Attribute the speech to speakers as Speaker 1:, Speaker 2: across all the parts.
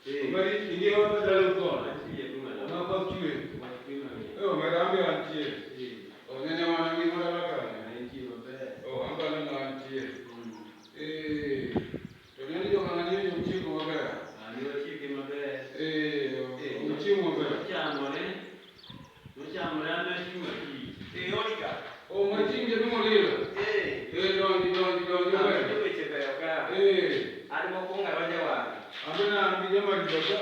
Speaker 1: Omeri ingi wana dalu kona. Na kwa kiwe. Omera ambi antie. Onene wana ngi mwana lakana. Oh, ambala na antie. Tonyani jo ngani yo mchiko mabaya. Ani wachike mabaya. Mchiko mabaya. Mchamo anda chuma ki. Onika. Oh, machinge dumo lilo. Dondi wewe. Ndio wechepeyo ka. Adi mokonga roja wa. Abena mbijama lidoka.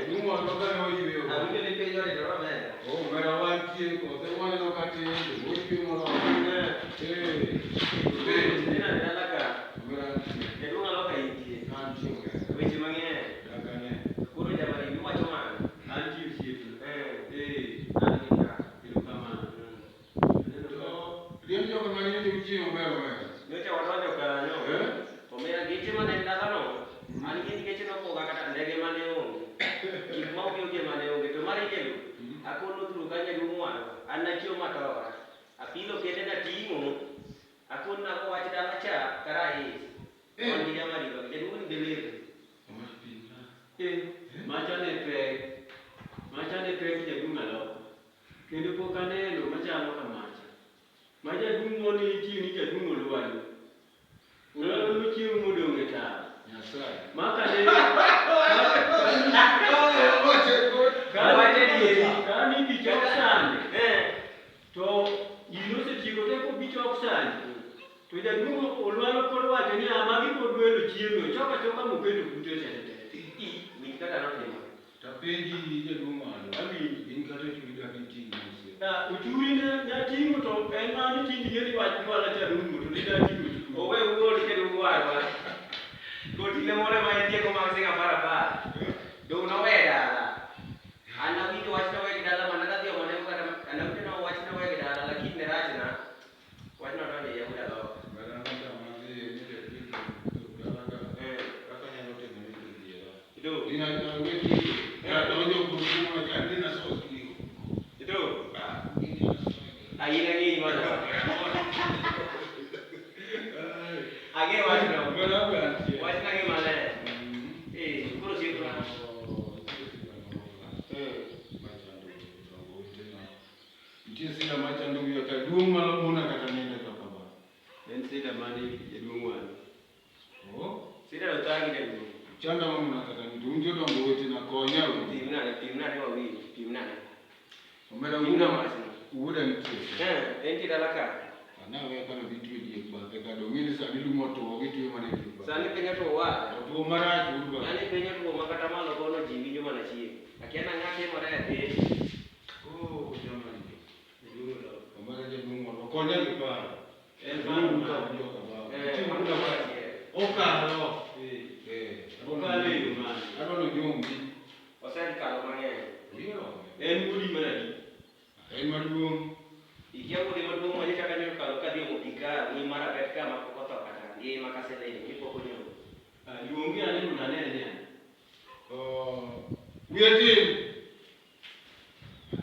Speaker 1: Dumo aloka no yiwe. Abike ni pejo ni doro mera. Oh, mera wantie ko se wana no kati. Wopi mo ro. Nina dalaka. Mera. Kedunga loka intie. Anti. Weche mang'eny. Dakane. Kuro jamani mi wacho mana. Anti usietu. Liam jo kan mani ni uchi omero mero. Nyocha wadonjo kanyo. Omera geche mane ndalano. Ani geche no poga kata ndege mane onge. Gik ma oge mane onge to mari kelo. Akono turu kanya dumwa. Anachio matora. Apilo kende na timo. Akonna ko wachi dala cha karai. Oni jamari ko kedun deliver. Machane pe ke dumalo. Kendo pokanelo machalo kamacha. Maja dungo ni chini ke dungo luwani. Ulalo luchi umudonge ta. Nyasai. Maka ne. Kani bichok sande. To yinose chirote ko bichok sande. To ja dungo ulwalo kolwa ni amagi kodwelo chiemo choka muketo kute tete. Mikata no tema. Tapenji je dungo alo. Abi inkata chuida kitingi. Uchuri na tingo to enmani tingi yeli wati wala cha rungu to nida tingo owe ugo like do wa ko tile more ma tie ko mangsinga para pa do no weda ana wito wachna we gidala manaka dio mane ko ana wito no wachna we gidala lakini ne rajna wachna to ne yahuda lo bana nda manzi ni de tingo to galanga kaka nyalo te ne dio do ina weti ya to nyo kurumu ma kandi na so itu ayina ngi mana age wajno wajna ngi mana kuro sih kuro sida macando yo ta dum malo muna kata nenda kaka ba den sida mani edumwan sida utangi de chanda muna kata ndunjo dongo weti na konya timna ne wawi timna omera uda mtu enti dalaka ana we kana bitu die kwa peka do ngini sa bilu moto gitu mane tipo sani penya to wa to mara urba yani penya to makata malo kono jiwi nyuma na chie akiana ngate mara yake jamani ndio omera je mungu konya kipa mungu ka ndio kaba timu na wa okalo okale man adono jombi osani kalo mang'eny ndio en kudi maradi en maduong ikia kudi maduong mane chaka ne kalo ka dio mopika ni mara bet kama kokoto kata ni makasele ni poko nyo luongi ane munane wieti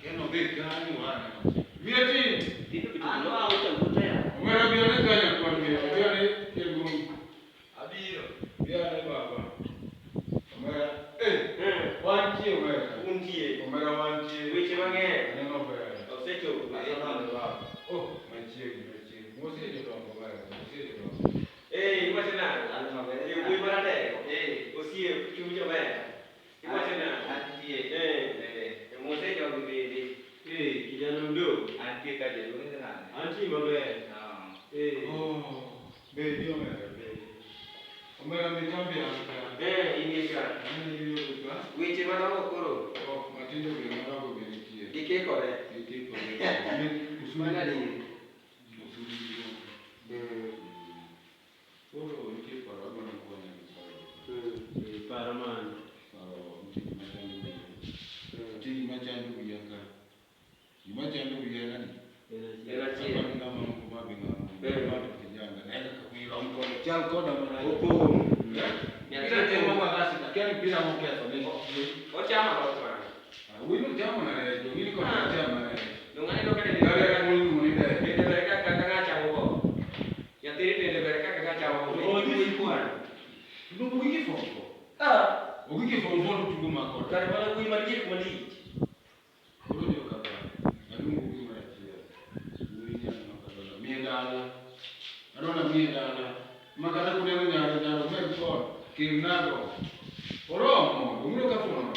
Speaker 1: keno be kani wana wieti ando au tabuta ya omera bione kanya kwa bione kelgung abiro bione baba omera wantie omera untie omera wantie weche mang'eny neno ber osecho machiegni mose je dongo ber mose je dongo imachina kuy marate osiep chunyo ber imachina antie mose jogi bende kijana mdogo antie ka jeluonge nade antie maber bedi omera omera mitambi aka inika weche madongo koro matindo be madongo be nitie ikekore usumana di koro nitie paro abana konya paro man tigi machandu biyanga imachando biyanga ni era chie ngama ngoma binga kijanga naenda kuira mkono chal koda mara huko ya temo magasi kani bila mokesa o chama kwa wino chama na jongini kwa chama dongane ndo kade ngare mungu munide ndio bereka kaka chama ya tiri ndio bereka kaka chama o ni kwa ndo bugiki fonko bugiki fonko fondo tuguma ko.
Speaker 2: Kare mana kui malich malich.
Speaker 1: Koro yo kaba. Alumu kui marachia. Kui nyama kaba. Miendala. Adona miendala. Makata kuneno nyaro meko kirnago. Oromo, umro ka fono.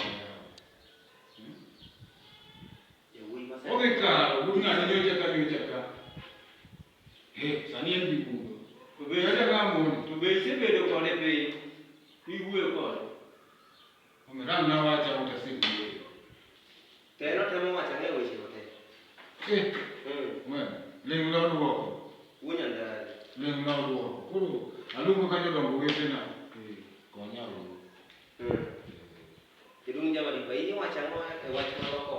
Speaker 1: Oke karo, bunga ni nyoja ka. Sani en bibugo. To be aja gamon,
Speaker 2: to be se bedo kode pe. Iwuoyo kode.
Speaker 1: Omeram na wacha utasiku.
Speaker 2: Teno temo wacha ne weche ote.
Speaker 1: Mwe, ling lo duoko.
Speaker 2: Unya ndara.
Speaker 1: Ling lo duoko. Kuro, alungo kanyo dongo wetena. Konya lo.
Speaker 2: Kidung jama di bayi ni wacha maloko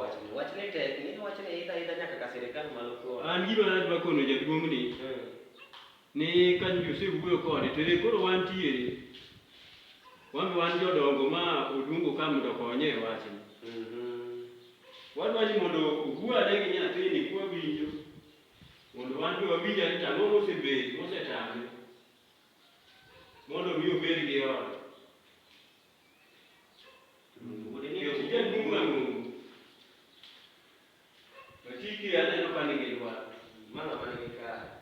Speaker 2: wacha. Wacha ne tek ni wacha ne ida nyaka ka serikal maloko. An giba na ba kono jaduong ni. Ni kan Jose wuoyo kode tere koro wantiere. Wan jodongo ma odungo ka mondo konye e wachni. Wadwani mondo owuane gi nyathini kwa winjo. Mondo wan be wawinja ni tang'o mosebet, mosetame. Mondo mi obed gi ot. Matiki aneno ka nigi dwaro. Mano manigi kare.